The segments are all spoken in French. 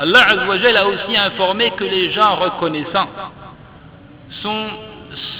Allah Azza wa Jalla a aussi informé que les gens reconnaissants sont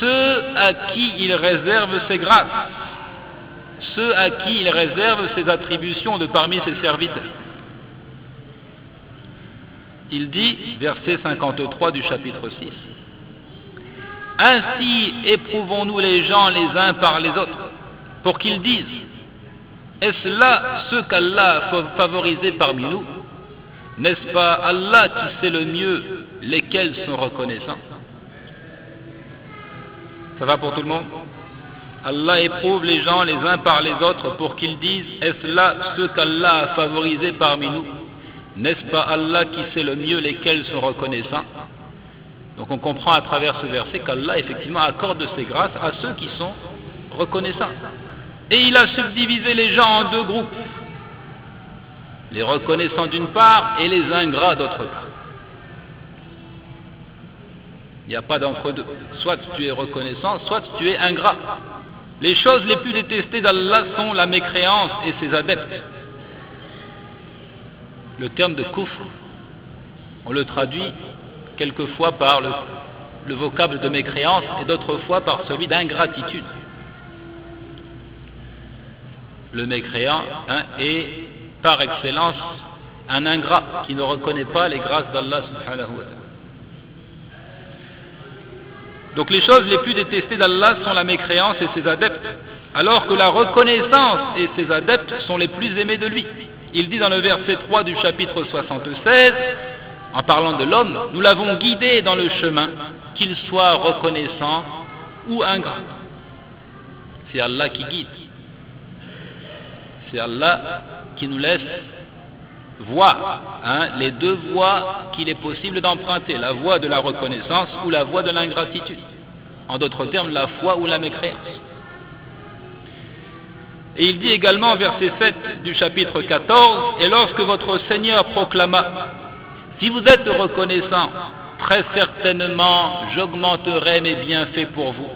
ceux à qui il réserve ses grâces, ceux à qui il réserve ses attributions de parmi ses serviteurs. Il dit, verset 53 du chapitre 6, « Ainsi éprouvons-nous les gens les uns par les autres, pour qu'ils disent, est-ce là ceux qu'Allah a favorisés parmi nous? N'est-ce pas Allah qui sait le mieux lesquels sont reconnaissants ?» Ça va pour tout le monde? Allah éprouve les gens les uns par les autres pour qu'ils disent, est-ce là ceux qu'Allah a favorisés parmi nous? N'est-ce pas Allah qui sait le mieux lesquels sont reconnaissants? Donc on comprend à travers ce verset qu'Allah effectivement accorde ses grâces à ceux qui sont reconnaissants. Et il a subdivisé les gens en deux groupes, les reconnaissants d'une part et les ingrats d'autre part. Il n'y a pas d'entre-deux. Soit tu es reconnaissant, soit tu es ingrat. Les choses les plus détestées d'Allah sont la mécréance et ses adeptes. Le terme de kufr, on le traduit quelquefois par le vocable de mécréance et d'autres fois par celui d'ingratitude. Le mécréant est par excellence un ingrat qui ne reconnaît pas les grâces d'Allah subhanahu wa ta'ala. Donc les choses les plus détestées d'Allah sont la mécréance et ses adeptes, alors que la reconnaissance et ses adeptes sont les plus aimés de lui. Il dit dans le verset 3 du chapitre 76, en parlant de l'homme, nous l'avons guidé dans le chemin, qu'il soit reconnaissant ou ingrat. C'est Allah qui guide. C'est Allah qui nous laisse voir les deux voies qu'il est possible d'emprunter, la voie de la reconnaissance ou la voie de l'ingratitude. En d'autres termes, la foi ou la mécréance. Et il dit également, verset 7 du chapitre 14, « Et lorsque votre Seigneur proclama, si vous êtes reconnaissant, très certainement j'augmenterai mes bienfaits pour vous.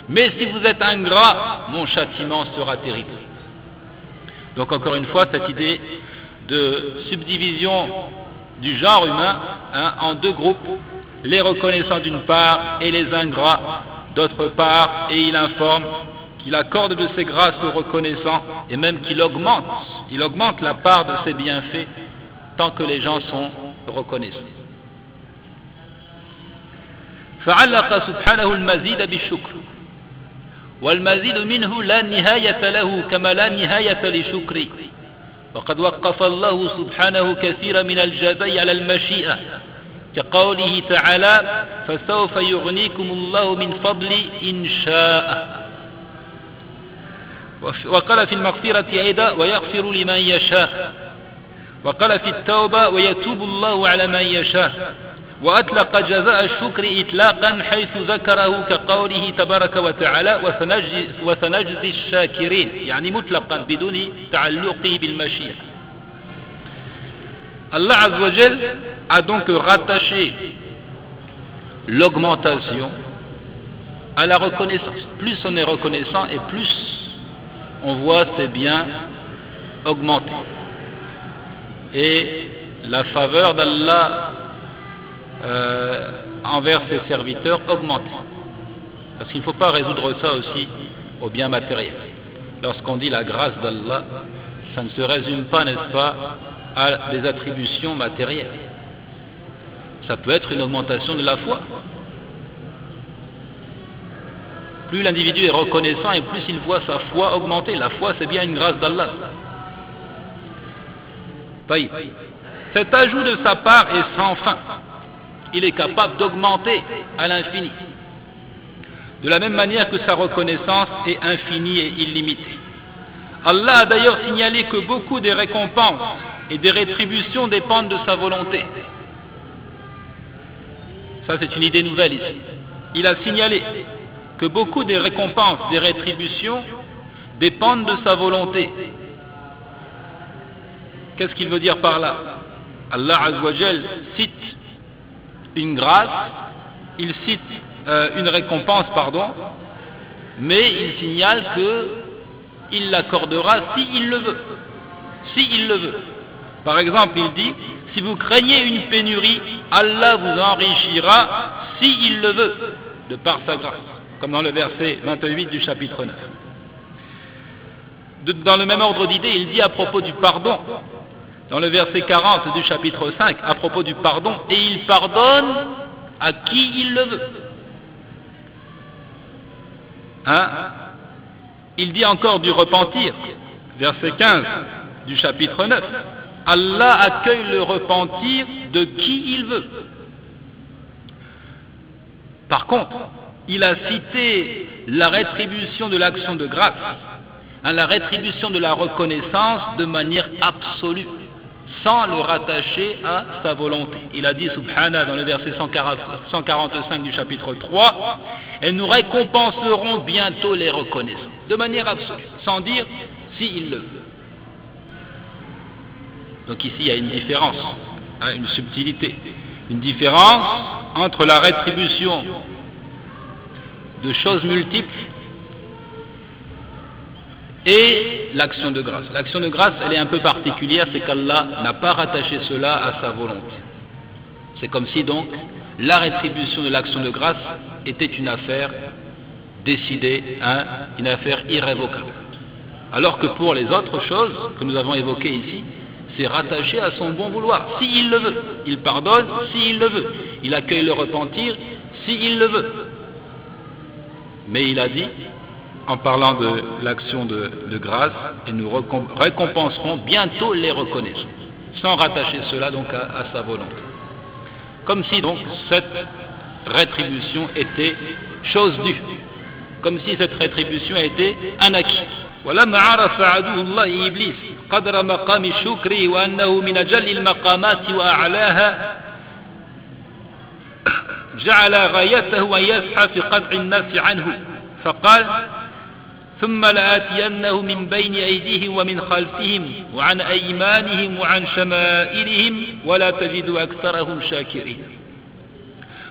Mais si vous êtes ingrat, mon châtiment sera terrible. » Donc encore une fois, cette idée de subdivision du genre humain en deux groupes, les reconnaissants d'une part et les ingrats d'autre part, et il informe qu'il accorde de ses grâces aux reconnaissants et même qu'il augmente la part de ses bienfaits tant que les gens sont reconnaissants. فعلق سبحانه المزيد بالشكر والمزيد منه لا نهاية له كما لا نهاية لشكره وقد وقف الله سبحانه كثيرا من الجزاء على المشيئة كقوله تعالى فسوف يغنيكم الله من فضل إن شاء وقال في المغفرة أيضا ويغفر لمن يشاء وقال في التوبة ويتوب الله على من يشاء وأطلق جزاء الشكر إطلاقا حيث ذكره كقوله تبارك وتعالى وسنجزي الشاكرين يعني مطلقا بدون تعلقه بالمشيئة. Allah Azza wa Jal a donc rattaché l'augmentation à la reconnaissance. Plus on est reconnaissant et plus on voit ses biens augmenter. Et la faveur d'Allah envers ses serviteurs augmente. Parce qu'il ne faut pas résoudre ça aussi au bien matériel. Lorsqu'on dit la grâce d'Allah, ça ne se résume pas, n'est-ce pas, à des attributions matérielles. Ça peut être une augmentation de la foi. Plus l'individu est reconnaissant et plus il voit sa foi augmenter. La foi, c'est bien une grâce d'Allah. Cet ajout de sa part est sans fin. Il est capable d'augmenter à l'infini. De la même manière que sa reconnaissance est infinie et illimitée. Allah a d'ailleurs signalé que beaucoup des récompenses et des rétributions dépendent de sa volonté. Ça, c'est une idée nouvelle ici. Il a signalé que beaucoup des récompenses, des rétributions dépendent de sa volonté. Qu'est-ce qu'il veut dire par là? Allah Azza wa Jal cite une grâce, il cite une récompense, mais il signale qu'il l'accordera s'il le veut. S'il le veut. Par exemple, il dit, si vous craignez une pénurie, Allah vous enrichira s'il le veut, de par sa grâce, comme dans le verset 28 du chapitre 9. Dans le même ordre d'idée, il dit à propos du pardon, dans le verset 40 du chapitre 5, à propos du pardon, et il pardonne à qui il le veut. Il dit encore du repentir, verset 15 du chapitre 9. Allah accueille le repentir de qui il veut. Par contre, il a cité la rétribution de l'action de grâce, la rétribution de la reconnaissance de manière absolue, sans le rattacher à sa volonté. Il a dit, subhanallah, dans le verset 145 du chapitre 3, « Et nous récompenserons bientôt les reconnaissants », de manière absolue, sans dire « s'il le veut ». Donc ici, il y a une différence, une subtilité, une différence entre la rétribution de choses multiples et l'action de grâce. L'action de grâce, elle est un peu particulière, c'est qu'Allah n'a pas rattaché cela à sa volonté. C'est comme si donc la rétribution de l'action de grâce était une affaire décidée, une affaire irrévocable. Alors que pour les autres choses que nous avons évoquées ici, c'est rattaché à son bon vouloir, s'il le veut. Il pardonne, s'il le veut. Il accueille le repentir, s'il le veut. Mais il a dit, en parlant de l'action de grâce, et nous récompenserons bientôt les reconnaissants, sans rattacher cela donc à sa volonté. Comme si donc cette rétribution était chose due, comme si cette rétribution était un acquis. ولما عرف عدو الله إبليس قدر مقام الشكر وأنه من أجل المقامات وأعلاها جعل غايته أن يسعى في قطع الناس عنه فقال ثم لآتينهم من بين أيديهم ومن خلفهم وعن أيمانهم وعن شمائلهم ولا تجد أكثرهم شاكرين.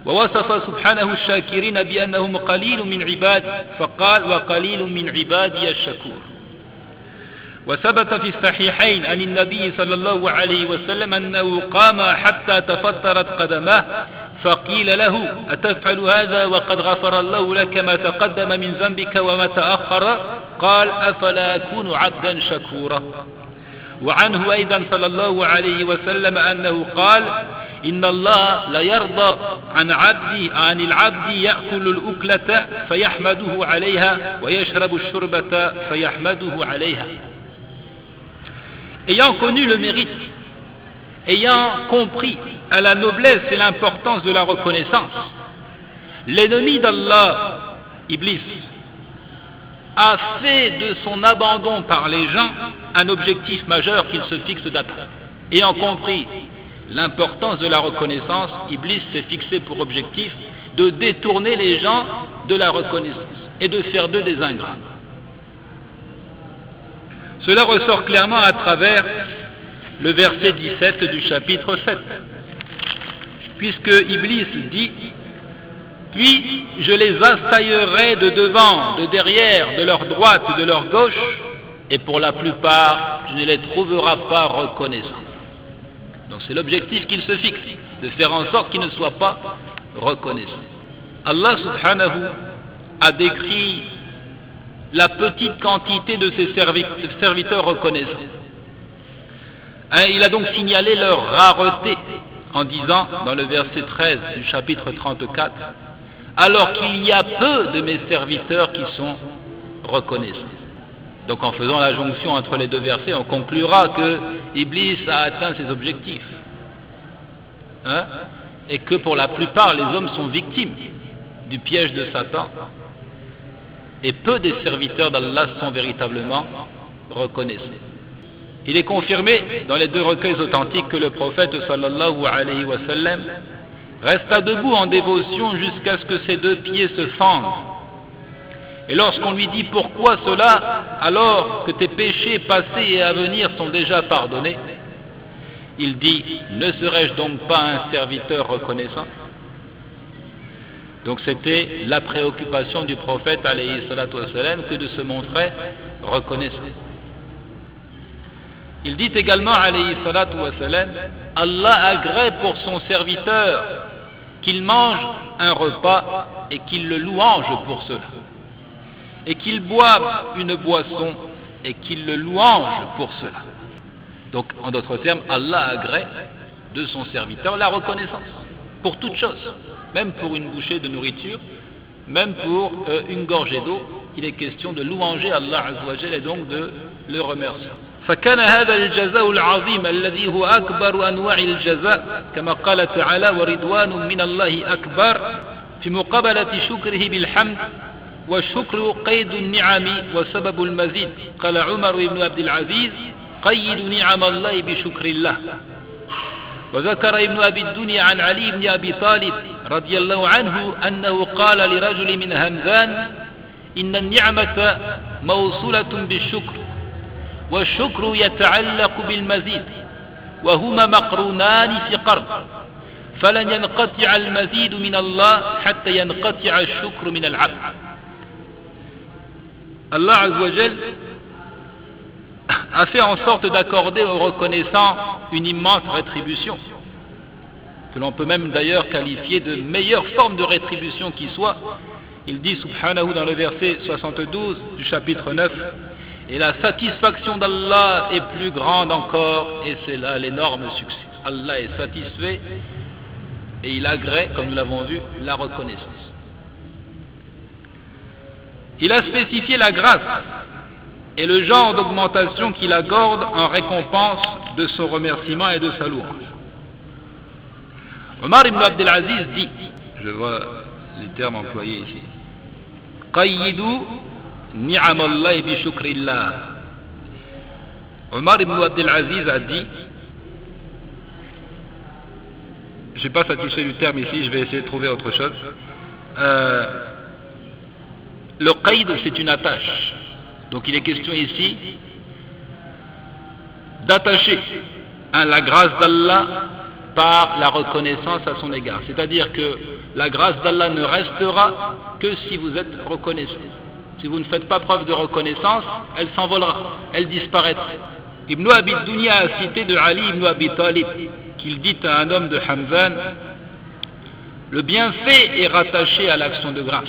ووصف سبحانه الشاكرين بأنهم قليل من عباد فقال وقليل من عبادي الشكور. وثبت في الصحيحين عن النبي صلى الله عليه وسلم أنه قام حتى تفطرت قدماه فقيل له أتفعل هذا وقد غفر الله لك ما تقدم من ذنبك وما تأخر قال أفلا أكون عبدا شكورا. وعنه أيضا صلى الله عليه وسلم أنه قال إن الله لا يرضى عن العبد يأكل الأكلة فيحمده عليها ويشرب الشربة فيحمده عليها. Ayant connu le mérite, ayant compris à la noblesse et l'importance de la reconnaissance, l'ennemi d'Allah, Iblis, a fait de son abandon par les gens un objectif majeur qu'il se fixe d'atteindre. Ayant compris l'importance de la reconnaissance, Iblis s'est fixé pour objectif de détourner les gens de la reconnaissance et de faire d'eux des ingrats. Cela ressort clairement à travers le verset 17 du chapitre 7, puisque Iblis dit « Puis je les assaillerai de devant, de derrière, de leur droite et de leur gauche, et pour la plupart, tu ne les trouveras pas reconnaissants. » Donc c'est l'objectif qu'il se fixe, de faire en sorte qu'ils ne soient pas reconnaissants. Allah subhanahu a décrit la petite quantité de ses serviteurs reconnaissants. Il a donc signalé leur rareté en disant, dans le verset 13 du chapitre 34, « Alors qu'il y a peu de mes serviteurs qui sont reconnaissants. » Donc en faisant la jonction entre les deux versets, on conclura que Iblis a atteint ses objectifs. Et que pour la plupart, les hommes sont victimes du piège de Satan. Et peu des serviteurs d'Allah sont véritablement reconnaissants. Il est confirmé dans les deux recueils authentiques que le prophète sallallahu alayhi wa sallam resta debout en dévotion jusqu'à ce que ses deux pieds se fendent. Et lorsqu'on lui dit pourquoi cela, alors que tes péchés passés et à venir sont déjà pardonnés, il dit, ne serais-je donc pas un serviteur reconnaissant? Donc c'était la préoccupation du prophète alayhi salatu wassalam que de se montrer reconnaissant. Il dit également, alayhi salatu wa salam, Allah agrée pour son serviteur qu'il mange un repas et qu'il le louange pour cela, et qu'il boive une boisson et qu'il le louange pour cela. Donc, en d'autres termes, Allah agrée de son serviteur la reconnaissance pour toute chose, même pour une bouchée de nourriture, même pour une gorgée d'eau. Il est question de louanger Allah Azza wa Jalla et donc de le remercier. فكان هذا الجزاء العظيم الذي هو أكبر أنواع الجزاء كما قال تعالى ورضوان من الله أكبر في مقابلة شكره بالحمد والشكر قيد النعم وسبب المزيد قال عمر بن عبد العزيز قيد نعم الله بشكر الله. وذكر ابن أبي الدنيا عن علي بن أبي طالب رضي الله عنه أنه قال لرجل من همذان إن النعمة موصولة بالشكر والشكر يتعلق بالمزيد وهما مقرونان في قرن فلن ينقطع المزيد من الله حتى ينقطع الشكر من العبد. Allah Azza wa Jal a fait en sorte d'accorder aux reconnaissants une immense rétribution, que l'on peut même d'ailleurs qualifier de meilleure forme de rétribution qui soit. Il dit subhanahu dans le verset 72 du chapitre 9, et la satisfaction d'Allah est plus grande encore, et c'est là l'énorme succès. Allah est satisfait et il agrée, comme nous l'avons vu, la reconnaissance. Il a spécifié la grâce et le genre d'augmentation qu'il accorde en récompense de son remerciement et de sa louange. Omar ibn Abdel Aziz dit, je vois les termes employés ici, Qayyidu ni'am Allah bi shukrillah. Omar ibn Abdel Aziz a dit, je n'ai pas satisfait du terme ici, je vais essayer de trouver autre chose. Le qaïd, c'est une attache. Donc il est question ici d'attacher la grâce d'Allah par la reconnaissance à son égard. C'est-à-dire que la grâce d'Allah ne restera que si vous êtes reconnaissant. Si vous ne faites pas preuve de reconnaissance, elle s'envolera, elle disparaîtra. Ibn Abi Dunya a cité de Ali ibn Abi Talib qu'il dit à un homme de Hamzan, le bienfait est rattaché à l'action de grâce.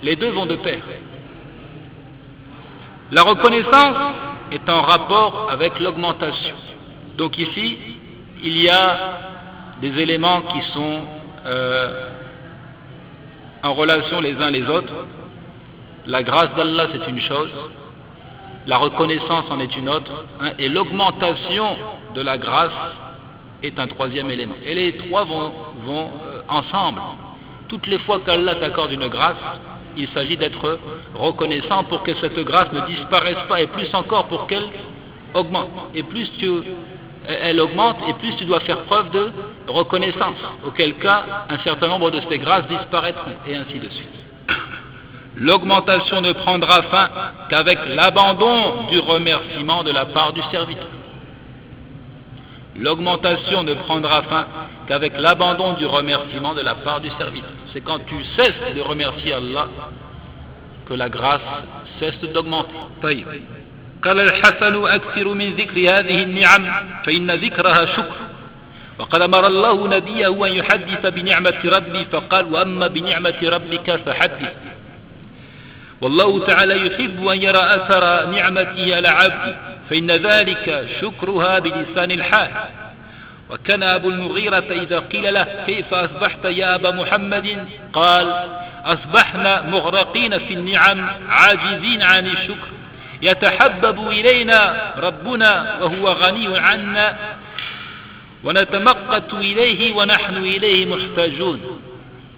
Les deux vont de pair. La reconnaissance est en rapport avec l'augmentation. Donc ici, il y a des éléments qui sont en relation les uns les autres. La grâce d'Allah, c'est une chose, la reconnaissance en est une autre, et l'augmentation de la grâce est un troisième élément. Et les trois vont ensemble. Toutes les fois qu'Allah t'accorde une grâce, il s'agit d'être reconnaissant pour que cette grâce ne disparaisse pas, et plus encore pour qu'elle augmente. Et plus elle augmente, et plus tu dois faire preuve de reconnaissance, auquel cas un certain nombre de ces grâces disparaîtront, et ainsi de suite. L'augmentation ne prendra fin qu'avec l'abandon du remerciement de la part du serviteur. L'augmentation ne prendra fin qu'avec l'abandon du remerciement de la part du serviteur. C'est quand tu cesses de remercier Allah que la grâce cesse d'augmenter. قال الحسن أكثر من ذكر هذه النعم فإن ذكرها شكر وقد أمر الله نبيه أن يحدث بنعمة ربي فقال وأما بنعمة ربك فحدث والله تعالى يحب أن يرى أثر نعمته على عبده فإن ذلك شكرها بلسان الحال. وكان أبو المغيرة إذا قيل له كيف أصبحت يا أبا محمد قال أصبحنا مغرقين في النعم عاجزين عن الشكر يتحبب إلينا ربنا وهو غني عنا ونتمقت إليه ونحن إليه محتاجون.